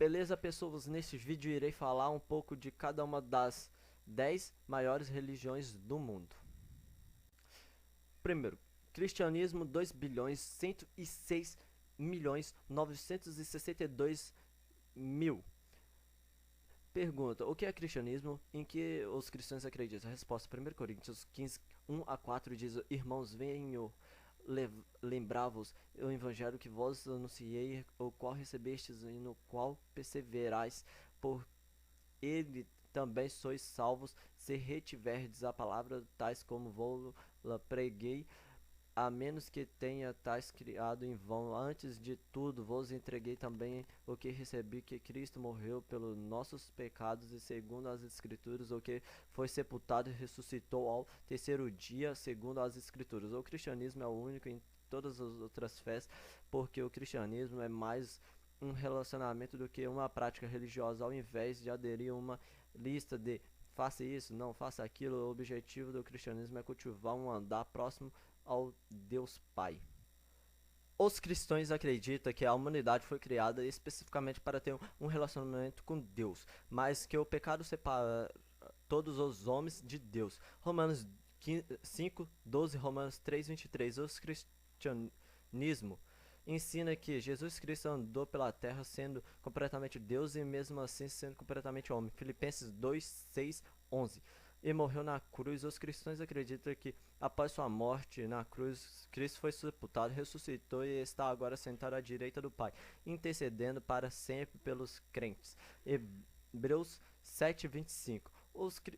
Beleza, pessoas? Neste vídeo irei falar um pouco de cada uma das 10 maiores religiões do mundo. Primeiro, cristianismo, 2 bilhões 106 milhões 962 mil. Pergunta: o que é cristianismo? Em que os cristãos acreditam? A resposta: 1 Coríntios 15, 1 a 4 diz: Irmãos, venho lembrar-vos o evangelho que vos anunciei, o qual recebestes e no qual perseverais, por ele também sois salvos, se retiverdes a palavra tais como vou-la preguei, a menos que tenha tais criado em vão. Antes de tudo vos entreguei também o que recebi, que Cristo morreu pelos nossos pecados, e segundo as Escrituras, o que foi sepultado e ressuscitou ao terceiro dia, segundo as Escrituras. O cristianismo é o único em todas as outras fés, porque o cristianismo é mais um relacionamento do que uma prática religiosa. Ao invés de aderir a uma lista de faça isso, não faça aquilo, o objetivo do cristianismo é cultivar um andar próximo ao Deus Pai. Os cristãos acreditam que a humanidade foi criada especificamente para ter um relacionamento com Deus, mas que o pecado separa todos os homens de Deus. Romanos 5:12, Romanos 3:23. O cristianismo ensina que Jesus Cristo andou pela terra sendo completamente Deus e mesmo assim sendo completamente homem. Filipenses 2:6-11. E morreu na cruz. Os cristãos acreditam que após sua morte na cruz, Cristo foi sepultado, ressuscitou e está agora sentado à direita do Pai, intercedendo para sempre pelos crentes. Hebreus 7:25.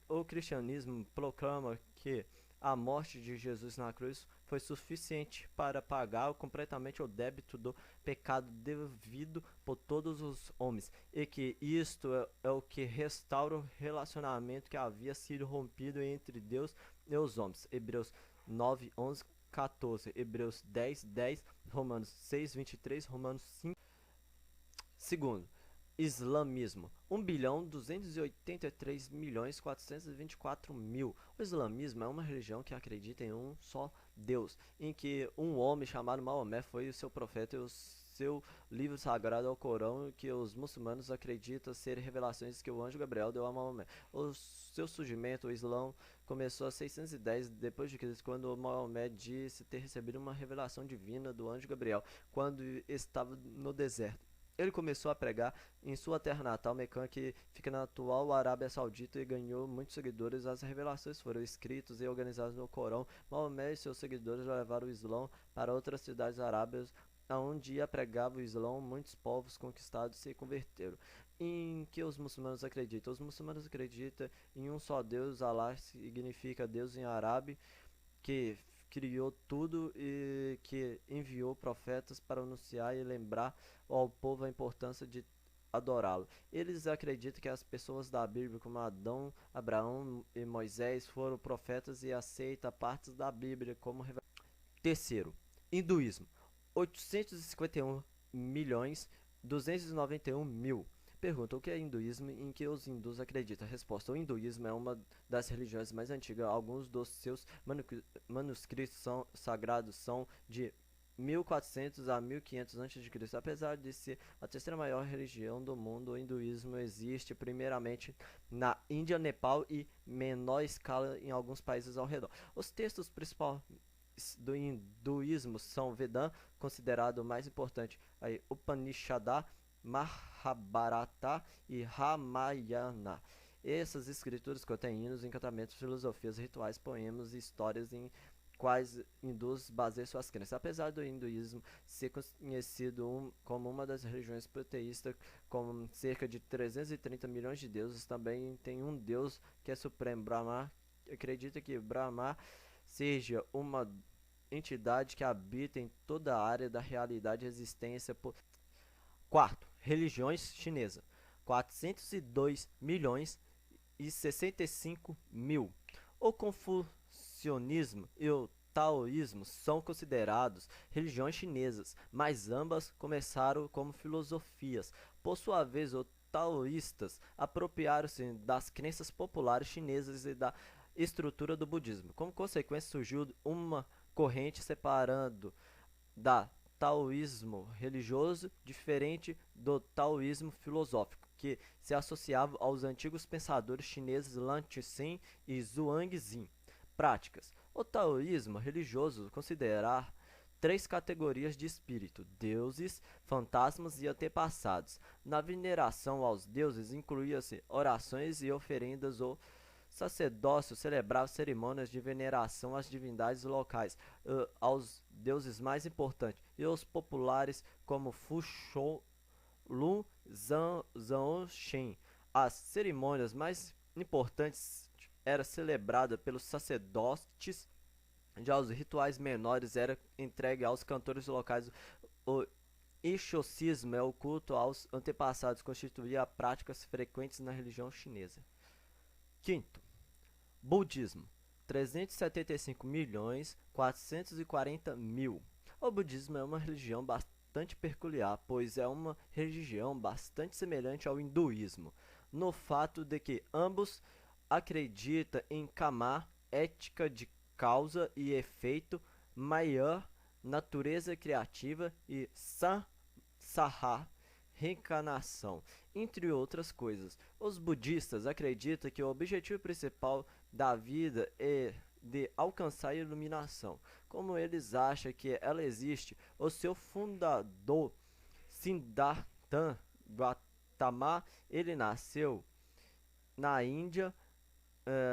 O cristianismo proclama que a morte de Jesus na cruz foi suficiente para pagar completamente o débito do pecado devido por todos os homens, e que isto é o que restaura o relacionamento que havia sido rompido entre Deus e os homens. Hebreus 9:11-14, Hebreus 10:10, Romanos 6:23, Romanos 5. Segundo, islamismo, 1.283.424.000. O islamismo é uma religião que acredita em um só Deus, em que um homem chamado Maomé foi o seu profeta, e o seu livro sagrado é o Corão, que os muçulmanos acreditam ser revelações que o anjo Gabriel deu a Maomé. O seu surgimento, o Islã, começou a 610 depois de Cristo, quando Maomé disse ter recebido uma revelação divina do anjo Gabriel quando estava no deserto. Ele começou a pregar em sua terra natal, Mecan, que fica na atual Arábia Saudita, e ganhou muitos seguidores. As revelações foram escritas e organizadas no Corão. Maomé e seus seguidores levaram o Islã para outras cidades arábias, aonde ia pregava o Islã. Muitos povos conquistados se converteram. Em que os muçulmanos acreditam? Os muçulmanos acreditam em um só Deus. Allah significa Deus em árabe, que criou tudo e que enviou profetas para anunciar e lembrar ao povo a importância de adorá-lo. Eles acreditam que as pessoas da Bíblia, como Adão, Abraão e Moisés, foram profetas e aceitam partes da Bíblia como revelação. Terceiro, hinduísmo, 851.291.000. Pergunta: o que é hinduísmo e em que os hindus acreditam? Resposta: o hinduísmo é uma das religiões mais antigas. Alguns dos seus manuscritos sagrados são de 1400 a 1500 a.C. Apesar de ser a terceira maior religião do mundo, o hinduísmo existe primeiramente na Índia, Nepal e menor escala em alguns países ao redor. Os textos principais do hinduísmo são Vedanta, considerado o mais importante, aí Upanishad, Mahabharata e Ramayana. Essas escrituras contêm hinos, encantamentos, filosofias, rituais, poemas e histórias em quais hindus baseiam suas crenças. Apesar do hinduísmo ser conhecido como uma das religiões politeístas, com cerca de 330 milhões de deuses, também tem um deus que é supremo, Brahma. Acredita que Brahma seja uma entidade que habita em toda a área da realidade e existência. Quarto, religiões chinesas, 402 milhões e 65 mil. O confucionismo e o taoísmo são considerados religiões chinesas, mas ambas começaram como filosofias. Por sua vez, os taoístas apropriaram-se das crenças populares chinesas e da estrutura do budismo. Como consequência, surgiu uma corrente separando da taoísmo religioso diferente do taoísmo filosófico, que se associava aos antigos pensadores chineses Lan Tzu e Zhuangzi. Práticas. O taoísmo religioso considera três categorias de espírito: deuses, fantasmas e antepassados. Na veneração aos deuses incluía-se orações e oferendas. O sacerdócio celebrava cerimônias de veneração às divindades locais, aos deuses mais importantes, e os populares como Fu Shou, Lu, Zhao Shen. As cerimônias mais importantes eram celebradas pelos sacerdotes, já os rituais menores eram entregues aos cantores locais. O Ixocismo é o culto aos antepassados, constituía práticas frequentes na religião chinesa. Quinto, budismo: 375.440.000. O budismo é uma religião bastante peculiar, pois é uma religião bastante semelhante ao hinduísmo, no fato de que ambos acreditam em karma, ética de causa e efeito, maior, natureza criativa e samsara, reencarnação, entre outras coisas. Os budistas acreditam que o objetivo principal da vida é de alcançar a iluminação. Como eles acham que ela existe, o seu fundador, Siddhartha Gautama, ele nasceu na Índia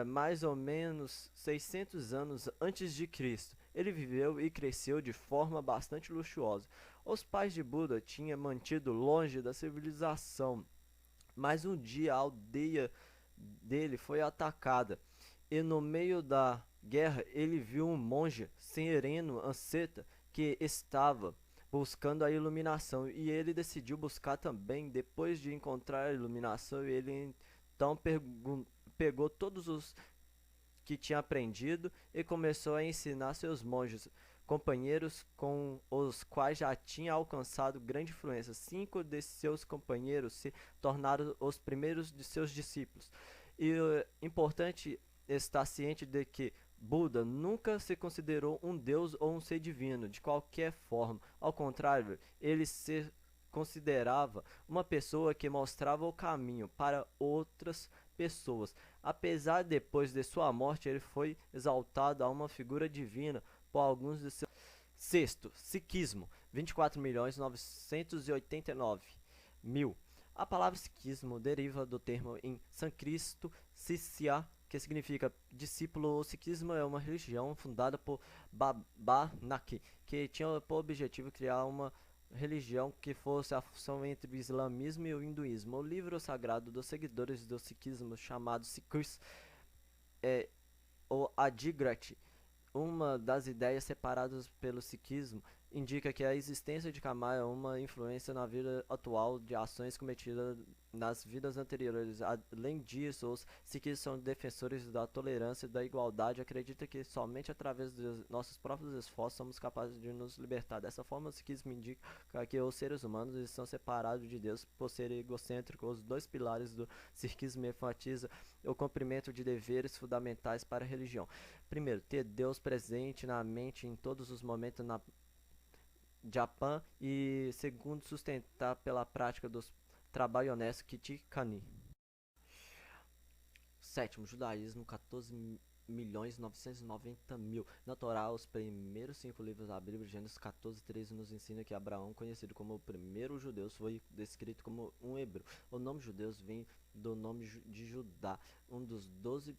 mais ou menos 600 anos antes de Cristo. Ele viveu e cresceu de forma bastante luxuosa. Os pais de Buda tinham mantido longe da civilização, mas um dia a aldeia dele foi atacada, e no meio da guerra ele viu um monge sereno asceta que estava buscando a iluminação, e ele decidiu buscar também. Depois de encontrar a iluminação, ele então pegou todos os que tinha aprendido e começou a ensinar seus monges companheiros, com os quais já tinha alcançado grande influência. 5 de seus companheiros se tornaram os primeiros de seus discípulos. E importante estar ciente de que Buda nunca se considerou um deus ou um ser divino de qualquer forma. Ao contrário, ele se considerava uma pessoa que mostrava o caminho para outras pessoas. Apesar depois de sua morte, ele foi exaltado a uma figura divina por alguns de seus. Sexto, Sikhismo: 24.989.000. A palavra Sikhismo deriva do termo em sânscrito Sisya, que significa discípulo. O Sikhismo é uma religião fundada por Baba Nanak, que tinha por objetivo criar uma religião que fosse a fusão entre o islamismo e o hinduísmo. O livro sagrado dos seguidores do Sikhismo, chamado Sikhs, é o Adigrati. Uma das ideias separadas pelo Sikhismo indica que a existência de karma é uma influência na vida atual de ações cometidas nas vidas anteriores. Além disso, os Sikhs são defensores da tolerância e da igualdade. Acredita que somente através de nossos próprios esforços somos capazes de nos libertar. Dessa forma, o Sikhismo indica que os seres humanos estão separados de Deus por serem egocêntricos. Os dois pilares do Sikhismo enfatizam o cumprimento de deveres fundamentais para a religião. Primeiro, ter Deus presente na mente em todos os momentos na Japão, e segundo, sustentar pela prática dos trabalho honesto Kitikani. Sétimo, judaísmo: 14.990.000. Na Torá, os primeiros 5 livros da Bíblia, Gênesis 14:13, nos ensina que Abraão, conhecido como o primeiro judeu, foi descrito como um hebreu. O nome judeus vem do nome de Judá, um dos 12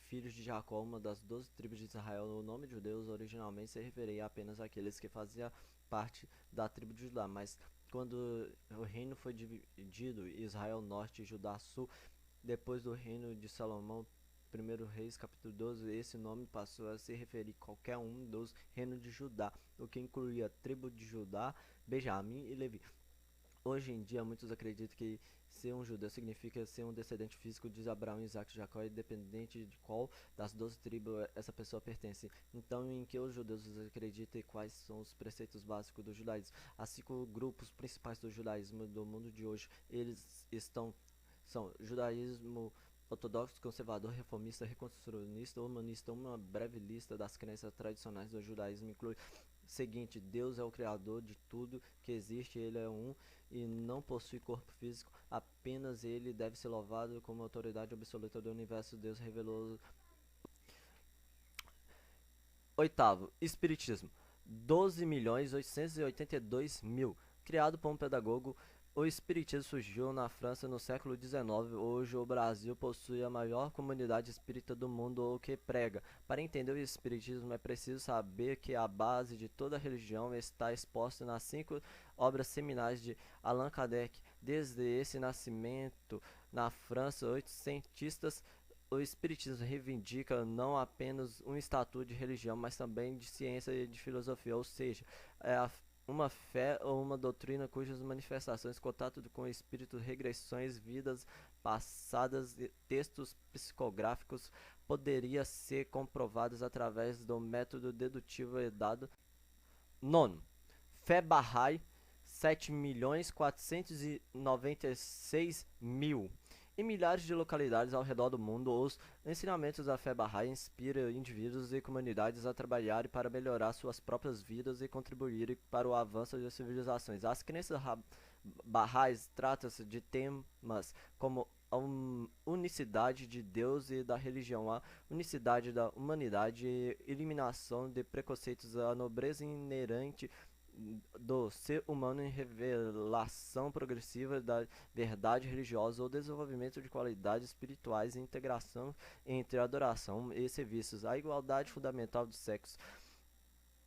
filhos de Jacó, uma das 12 tribos de Israel. O nome de judeus originalmente se referia apenas àqueles que faziam parte da tribo de Judá, mas quando o reino foi dividido, Israel Norte e Judá Sul, depois do reino de Salomão, 1 Reis capítulo 12, esse nome passou a se referir a qualquer um dos reinos de Judá, o que incluía a tribo de Judá, Benjamim e Levi. Hoje em dia, muitos acreditam que ser um judeu significa ser um descendente físico de Abraão, Isaac e Jacó, independente de qual das 12 tribos essa pessoa pertence. Então, em que os judeus acreditam e quais são os preceitos básicos do judaísmo? As 5 grupos principais do judaísmo do mundo de hoje, eles são judaísmo ortodoxo, conservador, reformista, reconstrucionista, humanista. Uma breve lista das crenças tradicionais do judaísmo inclui o seguinte: Deus é o criador de tudo que existe, ele é um e não possui corpo físico, apenas ele deve ser louvado como autoridade absoluta do universo. Deus revelou. Oitavo, Espiritismo. 12.882.000. Criado por um pedagogo, o Espiritismo surgiu na França no século XIX. Hoje, o Brasil possui a maior comunidade espírita do mundo, o que prega. Para entender o Espiritismo, é preciso saber que a base de toda religião está exposta nas 5 obras seminais de Allan Kardec. Desde esse nascimento, na França, oitocentistas, o Espiritismo reivindica não apenas um estatuto de religião, mas também de ciência e de filosofia, ou seja, uma fé ou uma doutrina cujas manifestações, contato com o espírito, regressões, vidas passadas e textos psicográficos poderia ser comprovados através do método dedutivo dado. Nono, fé Bahá'í, 7.496.000. Em milhares de localidades ao redor do mundo, os ensinamentos da fé Bahá'í inspiram indivíduos e comunidades a trabalharem para melhorar suas próprias vidas e contribuírem para o avanço das civilizações. As crenças Bahá'ís tratam-se de temas como a unicidade de Deus e da religião, a unicidade da humanidade e eliminação de preconceitos, a nobreza inerente do ser humano em revelação progressiva da verdade religiosa, o desenvolvimento de qualidades espirituais e integração entre adoração e serviços, a igualdade fundamental do sexo,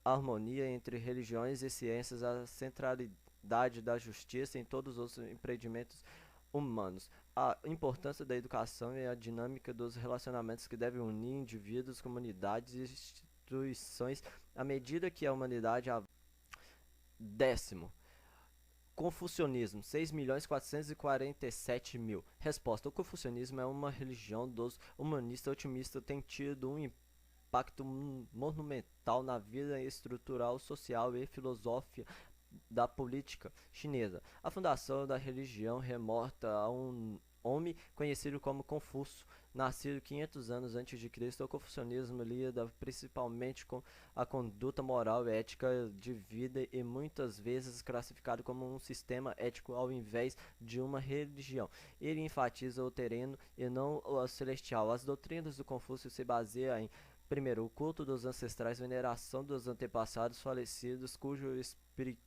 a harmonia entre religiões e ciências, a centralidade da justiça em todos os empreendimentos humanos, a importância da educação e a dinâmica dos relacionamentos que devem unir indivíduos, comunidades e instituições à medida que a humanidade avança. Décimo, Confucionismo, 6.447.000. Resposta: o confucionismo é uma religião dos humanistas otimistas, tem tido um impacto monumental na vida estrutural, social e filosófica da política chinesa. A fundação da religião remonta a um homem conhecido como Confúcio, nascido 500 anos antes de Cristo. O confucionismo lida principalmente com a conduta moral e ética de vida e muitas vezes classificado como um sistema ético ao invés de uma religião. Ele enfatiza o terreno e não o celestial. As doutrinas do Confúcio se baseiam em: primeiro, o culto dos ancestrais, veneração dos antepassados falecidos, cujo espírito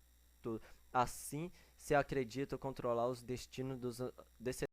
assim se acredita controlar os destinos dos descendentes.